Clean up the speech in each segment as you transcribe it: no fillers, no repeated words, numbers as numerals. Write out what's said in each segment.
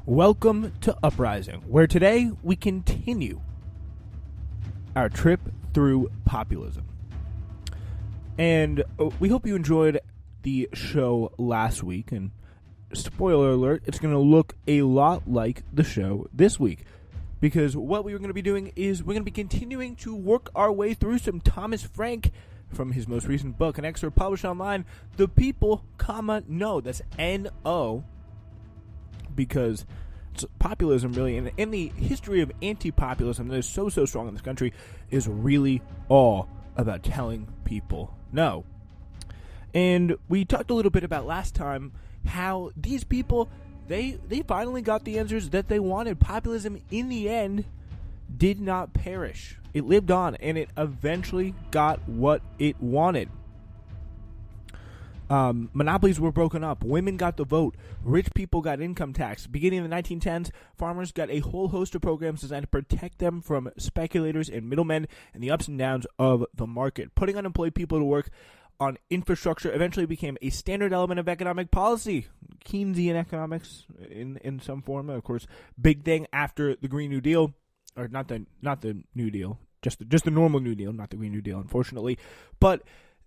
Welcome to Uprising, where today we continue our trip through populism. And we hope you enjoyed the show last week, and spoiler alert, it's going to look a lot like the show this week. Because what we were going to be doing is we're going to be continuing to work our way through some Thomas Frank from his most recent book, an excerpt published online, The People, No. That's N-O. Because populism really, and the history of anti-populism that is so strong in this country is really all about telling people no. And we talked a little bit about last time how these people, they finally got the answers that they wanted. Populism, in the end, did not perish. It lived on, and it eventually got what it wanted. Monopolies were broken up. Women got the vote. Rich people got income tax. Beginning in the 1910s, farmers got a whole host of programs designed to protect them from speculators and middlemen and the ups and downs of the market. Putting unemployed people to work on infrastructure eventually became a standard element of economic policy. Keynesian economics in some form. Of course, big thing after the Green New Deal, or not the New Deal, just the normal New Deal, not the Green New Deal, unfortunately. But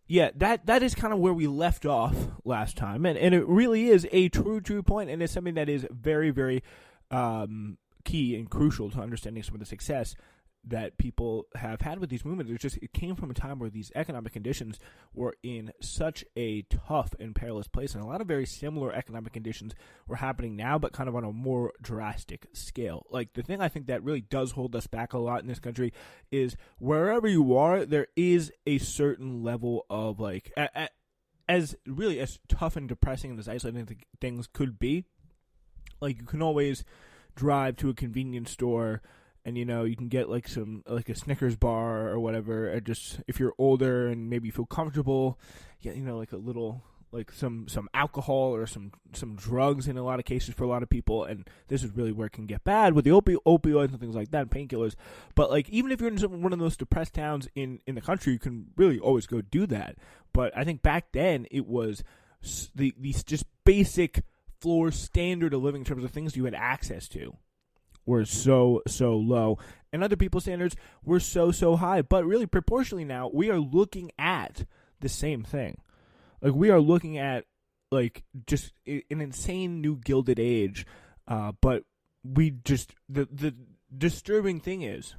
yeah, that is kind of where we left off last time, and it really is a true point, and it's something that is very, very key and crucial to understanding some of the success that people have had with these movements. It came from a time where these economic conditions were in such a tough and perilous place, and a lot of very similar economic conditions were happening now, but kind of on a more drastic scale. Like, the thing I think that really does hold us back a lot in this country is wherever you are, there is a certain level of, like, as tough and depressing and as isolating things could be, like, you can always drive to a convenience store and, you know, you can get like a Snickers bar or whatever. And just, if you're older and maybe you feel comfortable, get, you know, like a little, like some alcohol or some drugs in a lot of cases for a lot of people. And this is really where it can get bad with the opioids and things like that, and painkillers. But, like, even if you're in one of those depressed towns in the country, you can really always go do that. But I think back then it was these just basic floor standard of living in terms of things you had access to were so low, and other people's standards were so high. But really, proportionally now, we are looking at the same thing. Like, we are looking at, like, just an insane new Gilded Age, but we just, the disturbing thing is,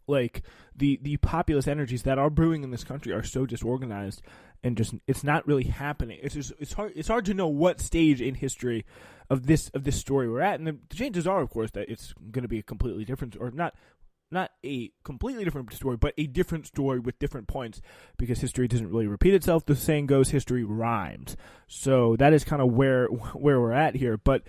like, the populist energies that are brewing in this country are so disorganized, and just, it's not really happening. It's hard to know what stage in history of this story we're at, and the chances are, of course, that it's going to be a completely different, or not a completely different story, but a different story with different points, because history doesn't really repeat itself. The saying goes, history rhymes. So that is kind of where we're at here. But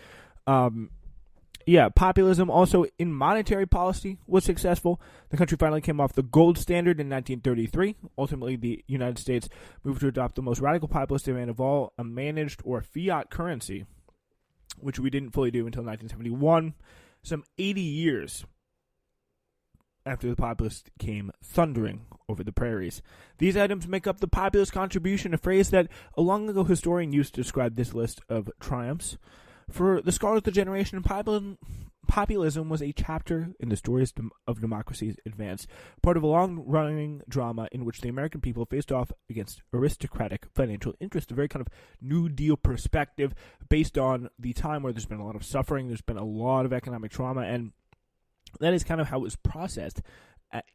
yeah, populism also in monetary policy was successful. The country finally came off the gold standard in 1933. Ultimately, the United States moved to adopt the most radical populist demand of all, a managed or fiat currency, which we didn't fully do until 1971, some 80 years after the populists came thundering over the prairies. These items make up the populist contribution, a phrase that a long ago historian used to describe this list of triumphs. For the scholars of the generation, populism was a chapter in the stories of democracy's advance, part of a long-running drama in which the American people faced off against aristocratic financial interests, a very kind of New Deal perspective based on the time where there's been a lot of suffering, there's been a lot of economic trauma, and that is kind of how it was processed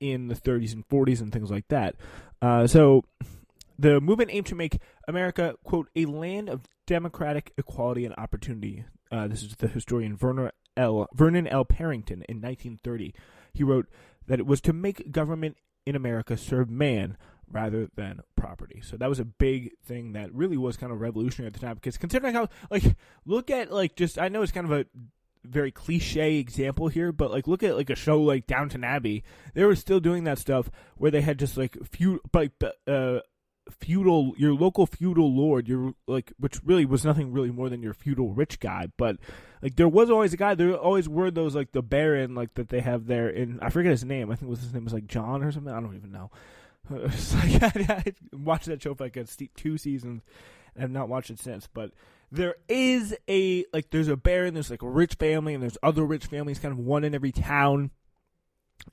in the 30s and 40s and things like that. So the movement aimed to make America, quote, a land of democratic equality and opportunity. This is the historian Vernon L. Parrington in 1930. He wrote that it was to make government in America serve man rather than property. So that was a big thing that really was kind of revolutionary at the time, because considering how, like, look at, like, just, I know it's kind of a very cliche example here, but, like, look at, like, a show like Downton Abbey. They were still doing that stuff where they had just, like, feudal, your local feudal lord, your, like, which really was nothing really more than your feudal rich guy, but, like, there was always a guy, there always were those, like, the baron, like, that they have there in, I forget his name, I think his name was, like, John or something, I don't even know. It's like, I watched that show for, like, 2 seasons, I have not watched it since, but there is there's a baron, there's like a rich family, and there's other rich families, kind of one in every town.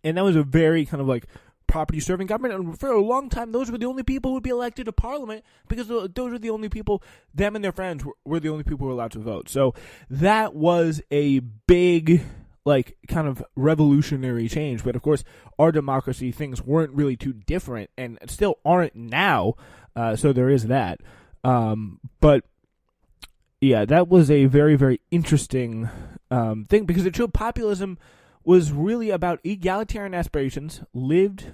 And that was a very kind of like property-serving government. And for a long time, those were the only people who would be elected to parliament because those were the only people, them and their friends were the only people who were allowed to vote. So that was a big, like, kind of revolutionary change. But of course, our democracy, things weren't really too different and still aren't now. So there is that. But yeah, that was a very, very interesting thing because it showed populism was really about egalitarian aspirations lived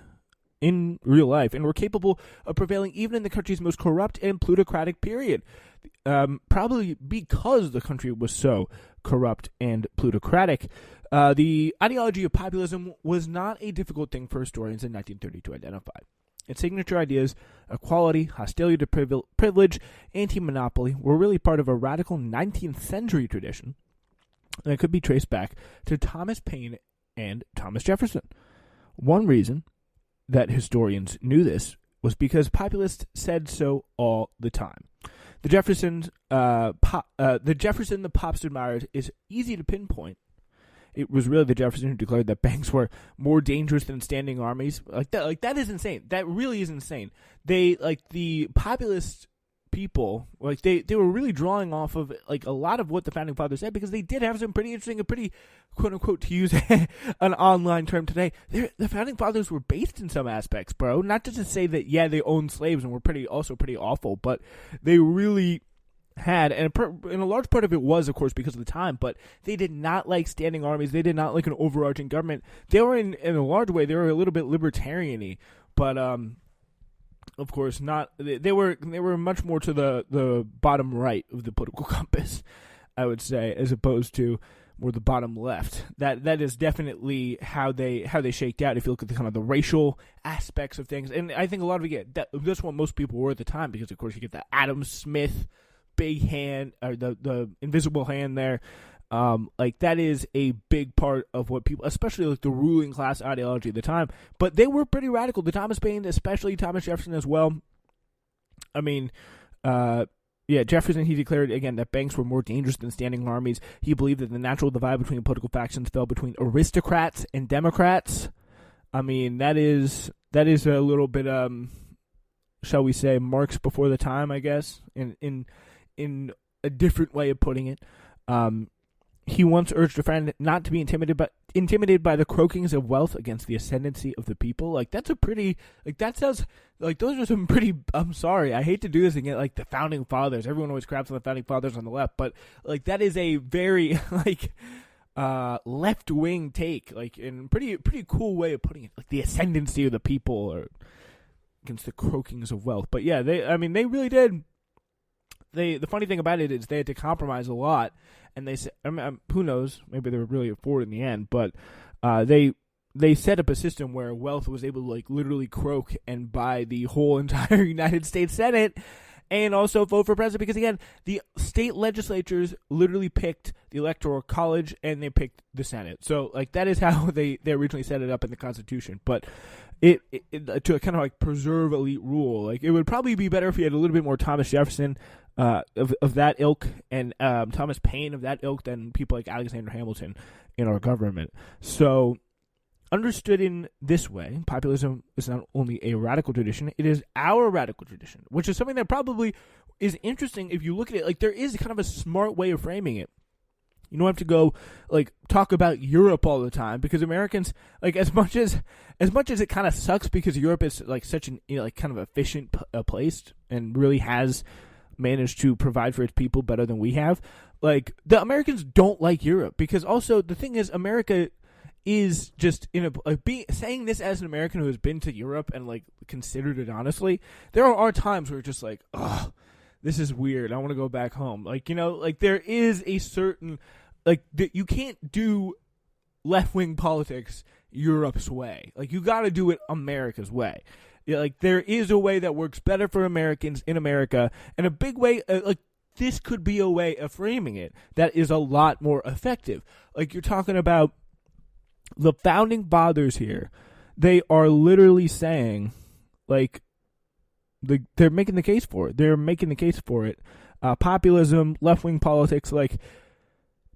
in real life and were capable of prevailing even in the country's most corrupt and plutocratic period. Probably because the country was so corrupt and plutocratic. The ideology of populism was not a difficult thing for historians in 1930 to identify. Its signature ideas, equality, hostility to privilege, anti-monopoly, were really part of a radical 19th century tradition that could be traced back to Thomas Paine and Thomas Jefferson. One reason that historians knew this was because populists said so all the time. The Jefferson the pops admired is easy to pinpoint. It was really the Jefferson who declared that banks were more dangerous than standing armies. That is insane. That really is insane. They, like, the populist people, like, they were really drawing off of, like, a lot of what the Founding Fathers said, because they did have some pretty interesting and pretty, quote-unquote, to use an online term today, the Founding Fathers were based in some aspects, bro. Not just to say that, yeah, they owned slaves and were also pretty awful, but they really had, and a large part of it was, of course, because of the time, but they did not like standing armies. They did not like an overarching government. They were, in a large way, they were a little bit libertarian-y, but, of course, not. They were much more to the bottom right of the political compass, I would say, as opposed to more the bottom left. That is definitely how they shaked out. If you look at the kind of the racial aspects of things, and I think a lot of it that's what most people were at the time, because of course you get the Adam Smith big hand, or the invisible hand there. Like, that is a big part of what people, especially like the ruling class ideology at the time, but they were pretty radical. The Thomas Paine, especially Thomas Jefferson as well. I mean, Jefferson, he declared, again, that banks were more dangerous than standing armies. He believed that the natural divide between political factions fell between aristocrats and Democrats. I mean, that is a little bit, shall we say, Marx before the time, I guess, in a different way of putting it. He once urged a friend not to be intimidated by the croakings of wealth against the ascendancy of the people. Like, that's a pretty, like, that sounds like those are some pretty, I'm sorry, I hate to do this again, like the Founding Fathers. Everyone always craps on the Founding Fathers on the left, but like, that is a very, like, left-wing take, like, in pretty cool way of putting it, like the ascendancy of the people or against the croakings of wealth. But yeah, they really did. The funny thing about it is they had to compromise a lot, and they said, who knows, maybe they were really for it in the end, but they set up a system where wealth was able to, like, literally croak and buy the whole entire United States Senate, and also vote for president, because again, the state legislatures literally picked the Electoral College and they picked the Senate. So, like, that is how they originally set it up in the Constitution. But it to kind of like preserve elite rule, like, it would probably be better if you had a little bit more Thomas Jefferson of that ilk and Thomas Paine of that ilk than people like Alexander Hamilton in our government. So, understood in this way, populism is not only a radical tradition, it is our radical tradition, which is something that probably is interesting if you look at it. Like, there is kind of a smart way of framing it. You don't have to go, like, talk about Europe all the time, because Americans, like, as much as it kind of sucks because Europe is, like, such an, you know, like, kind of efficient place and really has managed to provide for its people better than we have. Like, the Americans don't like Europe, because also the thing is, America is just saying this as an American who has been to Europe and, like, considered it honestly. There are times where it's just like, ugh, this is weird. I want to go back home. Like, you know, like, there is a certain, like, you can't do left-wing politics Europe's way. Like, you got to do it America's way. Yeah, like, there is a way that works better for Americans in America, and a big way, like, this could be a way of framing it that is a lot more effective. Like, you're talking about the Founding Fathers here. They are literally saying, like, they're making the case for it. They're making the case for it. Populism, left-wing politics, like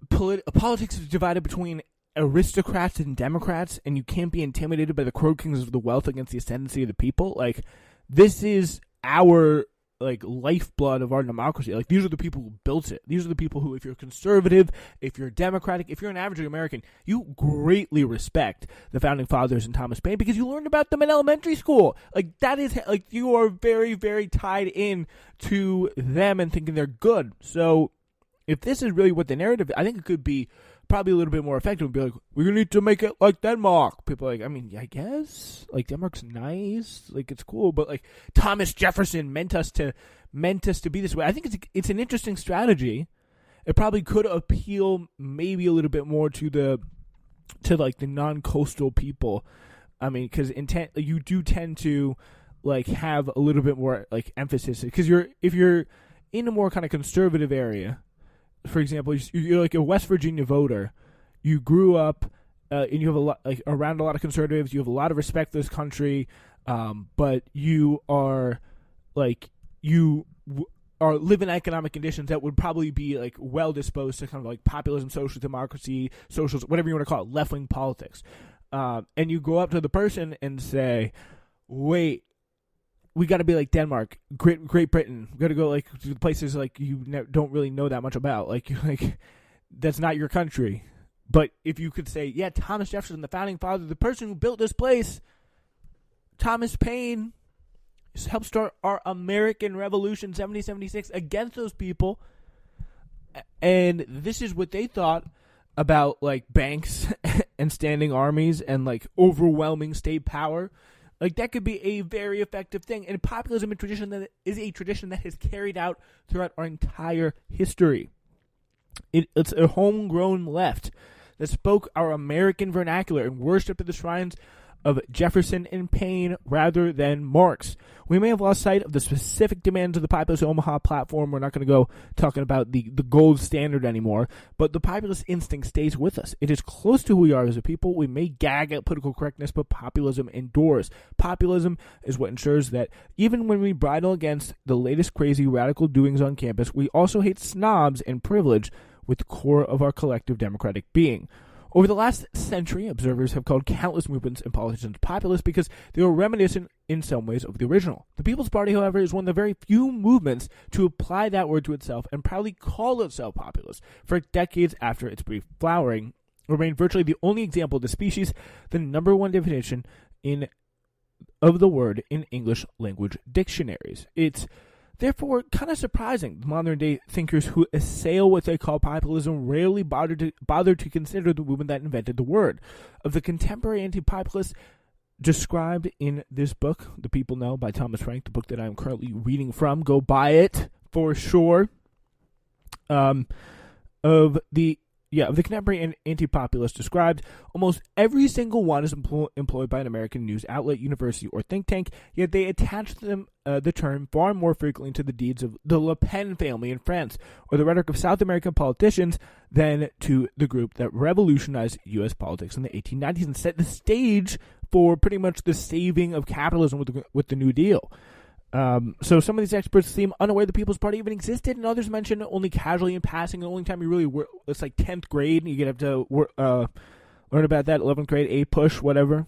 politics is divided between aristocrats and Democrats, and you can't be intimidated by the croakings of the wealth against the ascendancy of the people. Like, this is our lifeblood of our democracy. Like, these are the people who built it. These are the people who, if you're conservative, if you're Democratic, if you're an average American, you greatly respect the founding fathers and Thomas Paine because you learned about them in elementary school. Like, that is, you are very, very tied in to them and thinking they're good. So, if this is really what the narrative, I think it could be probably a little bit more effective. Would be like, we need to make it like Denmark. People are like, I mean, I guess Denmark's nice, it's cool, but Thomas Jefferson meant us to be this way. I think it's an interesting strategy. It probably could appeal maybe a little bit more to the non-coastal people. I mean, because you do tend to have a little bit more emphasis because if you're in a more kind of conservative area. For example, you're like a West Virginia voter. You grew up and you have a lot around a lot of conservatives. You have a lot of respect for this country, but you are live in economic conditions that would probably be well disposed to kind of populism, social democracy, socials, whatever you want to call it, left wing politics. And you go up to the person and say, "Wait, we got to be like Denmark, Great Britain. We got to go to places you don't really know that much about. That's not your country." But if you could say, yeah, Thomas Jefferson, the founding father, the person who built this place, Thomas Paine, helped start our American Revolution 1776 against those people, and this is what they thought about banks and standing armies and overwhelming state power. That could be a very effective thing. And populism is a tradition that has carried out throughout our entire history. It's a homegrown left that spoke our American vernacular and worshipped at the shrines of Jefferson and Paine rather than Marx. We may have lost sight of the specific demands of the populist Omaha platform. We're not going to go talking about the gold standard anymore, but the populist instinct stays with us. It is close to who we are as a people. We may gag at political correctness, but populism endures. Populism is what ensures that even when we bridle against the latest crazy radical doings on campus, we also hate snobs and privilege with the core of our collective democratic being. Over the last century, observers have called countless movements and politicians populist because they were reminiscent in some ways of the original. The People's Party, however, is one of the very few movements to apply that word to itself and proudly call itself populist. For decades after its brief flowering, it remained virtually the only example of the species, the number one definition of the word in English language dictionaries. It's therefore kind of surprising modern-day thinkers who assail what they call populism rarely bother to consider the movement that invented the word. Of the contemporary anti-populists described in this book, The People Know by Thomas Frank, the book that I'm currently reading from, go buy it for sure. Of the contemporary anti-populist described, almost every single one is employed by an American news outlet, university, or think tank, yet they attach the term far more frequently to the deeds of the Le Pen family in France, or the rhetoric of South American politicians, than to the group that revolutionized U.S. politics in the 1890s and set the stage for pretty much the saving of capitalism with the New Deal. So some of these experts seem unaware the People's Party even existed, and others mention it only casually in passing. The only time you really it's 10th grade, and you have to learn about that, 11th grade, A push, whatever.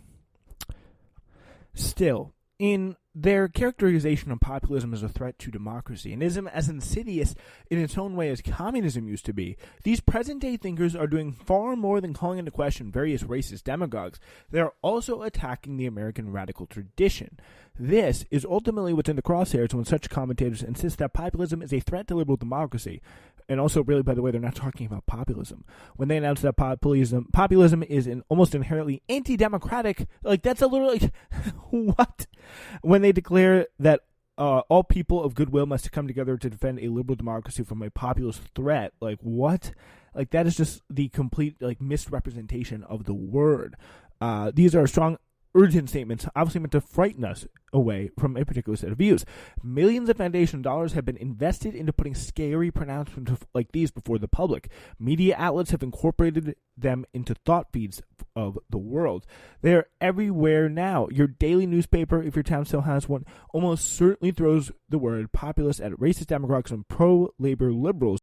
Still, in their characterization of populism as a threat to democracy, and ism as insidious in its own way as communism used to be, these present-day thinkers are doing far more than calling into question various racist demagogues. They are also attacking the American radical tradition. This is ultimately what's in the crosshairs when such commentators insist that populism is a threat to liberal democracy. And also, really, by the way, they're not talking about populism. When they announce that populism is almost inherently anti-democratic, that's a little what? When they declare that all people of goodwill must come together to defend a liberal democracy from a populist threat, what? That is just the complete misrepresentation of the word. These are strong, urgent statements, obviously meant to frighten us away from a particular set of views. Millions of foundation dollars have been invested into putting scary pronouncements like these before the public. Media outlets have incorporated them into thought feeds of the world. They're everywhere now. Your daily newspaper, if your town still has one, almost certainly throws the word populist at racist demagogues and pro-labor liberals.